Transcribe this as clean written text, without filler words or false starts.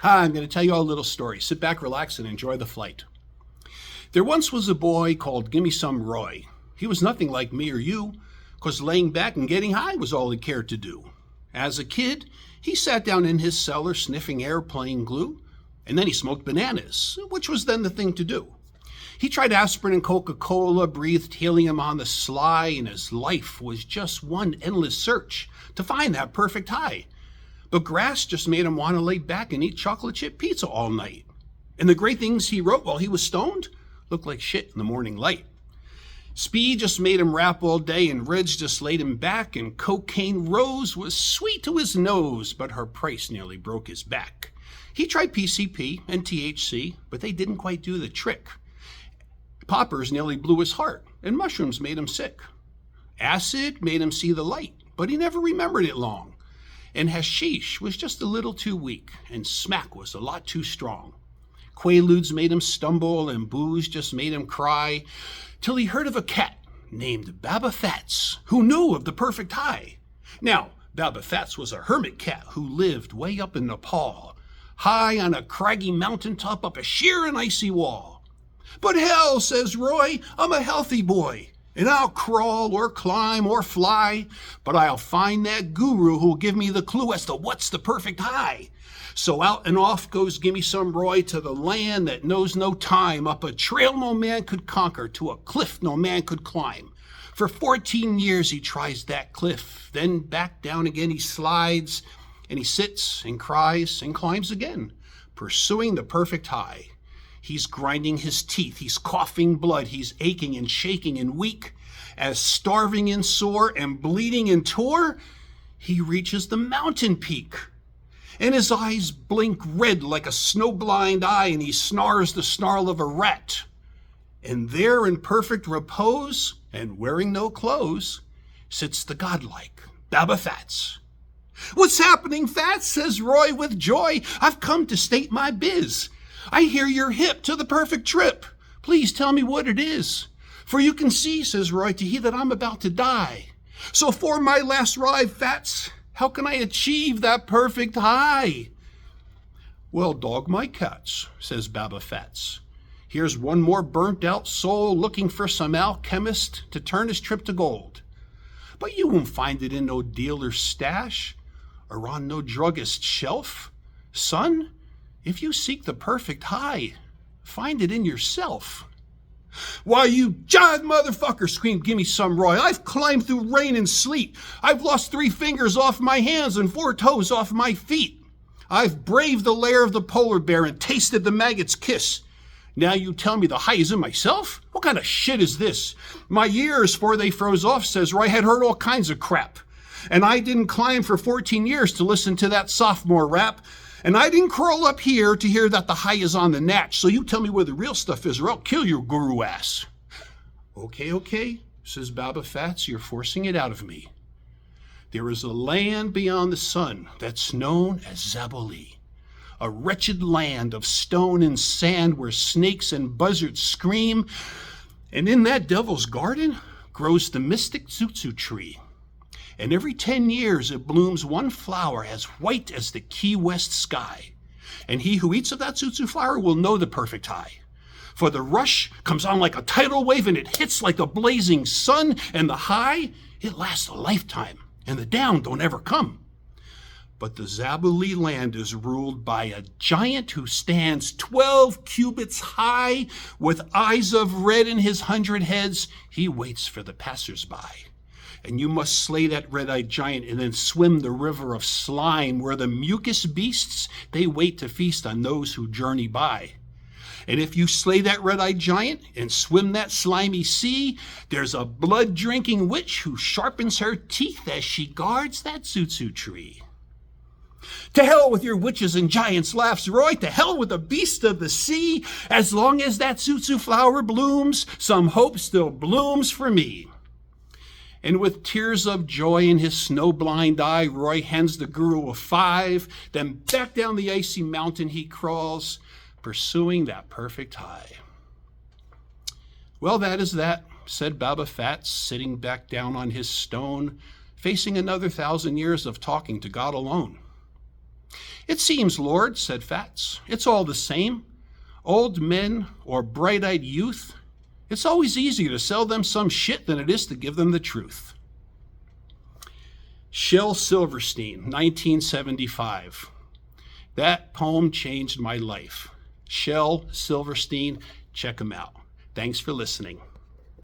Hi, I'm going to tell you all a little story. Sit back, relax, and enjoy the flight. There once was a boy called Gimme Some Roy. He was nothing like me or you, 'cause laying back and getting high was all he cared to do. As a kid, he sat down in his cellar sniffing airplane glue, and then he smoked bananas, which was then the thing to do. He tried aspirin and Coca-Cola, breathed helium on the sly, and his life was just one endless search to find that perfect high. But grass just made him want to lay back and eat chocolate chip pizza all night. And the great things he wrote while he was stoned looked like shit in the morning light. Speed just made him rap all day, and Reds just laid him back, and Cocaine Rose was sweet to his nose, but her price nearly broke his back. He tried PCP and THC, but they didn't quite do the trick. Poppers nearly blew his heart, and mushrooms made him sick. Acid made him see the light, but he never remembered it long. And hashish was just a little too weak, and smack was a lot too strong. Quaaludes made him stumble, and booze just made him cry, till he heard of a cat named Baba Fats, who knew of the perfect high. Now, Baba Fats was a hermit cat who lived way up in Nepal, high on a craggy mountaintop up a sheer and icy wall. But hell, says Roy, I'm a healthy boy, and I'll crawl or climb or fly, but I'll find that guru who'll give me the clue as to what's the perfect high. So out and off goes Gimme Some Roy to the land that knows no time, up a trail no man could conquer, to a cliff no man could climb. For 14 years he tries that cliff, then back down again he slides, and he sits and cries and climbs again, pursuing the perfect high. He's grinding his teeth, he's coughing blood, he's aching and shaking and weak, as starving and sore and bleeding and tore, he reaches the mountain peak. And his eyes blink red like a snowblind eye, and he snarls the snarl of a rat. And there in perfect repose, and wearing no clothes, sits the godlike Baba Fats. What's happening, Fats? Says Roy with joy. I've come to state my biz. I hear you're hip to the perfect trip. Please tell me what it is. For you can see, says Roy to he, that I'm about to die. So for my last ride, Fats, how can I achieve that perfect high? Well, dog my cats, says Baba Fats. Here's one more burnt out soul looking for some alchemist to turn his trip to gold. But you won't find it in no dealer's stash or on no druggist's shelf. Son, if you seek the perfect high, find it in yourself. Why, you jive motherfucker, screamed Gimme Some Roy. I've climbed through rain and sleet. I've lost 3 fingers off my hands and 4 toes off my feet. I've braved the lair of the polar bear and tasted the maggot's kiss. Now you tell me the high is in myself? What kind of shit is this? My ears, 'fore they froze off, says Roy, had heard all kinds of crap. And I didn't climb for 14 years to listen to that sophomore rap. And I didn't crawl up here to hear that the high is on the natch. So you tell me where the real stuff is, or I'll kill your guru ass. Okay, says Baba Fats, you're forcing it out of me. There is a land beyond the sun that's known as Zaboli, a wretched land of stone and sand where snakes and buzzards scream. And in that devil's garden grows the mystic tsutsu tree. And every 10 years it blooms one flower as white as the Key West sky. And he who eats of that tsutsu flower will know the perfect high. For the rush comes on like a tidal wave, and it hits like the blazing sun, and the high, it lasts a lifetime, and the down don't ever come. But the Zabuli land is ruled by a giant who stands 12 cubits high, with eyes of red in his 100 heads. He waits for the passers-by. And you must slay that red-eyed giant and then swim the river of slime where the mucus beasts, they wait to feast on those who journey by. And if you slay that red-eyed giant and swim that slimy sea, there's a blood-drinking witch who sharpens her teeth as she guards that tsutsu tree. To hell with your witches and giants, laughs Roy. To hell with the beast of the sea. As long as that tsutsu flower blooms, some hope still blooms for me. And with tears of joy in his snow-blind eye, Roy hands the guru a 5. Then back down the icy mountain he crawls, pursuing that perfect high. Well, that is that, said Baba Fats, sitting back down on his stone, facing another 1,000 years of talking to God alone. It seems, Lord, said Fats, it's all the same. Old men or bright-eyed youth, it's always easier to sell them some shit than it is to give them the truth. Shel Silverstein, 1975. That poem changed my life. Shel Silverstein, check him out. Thanks for listening.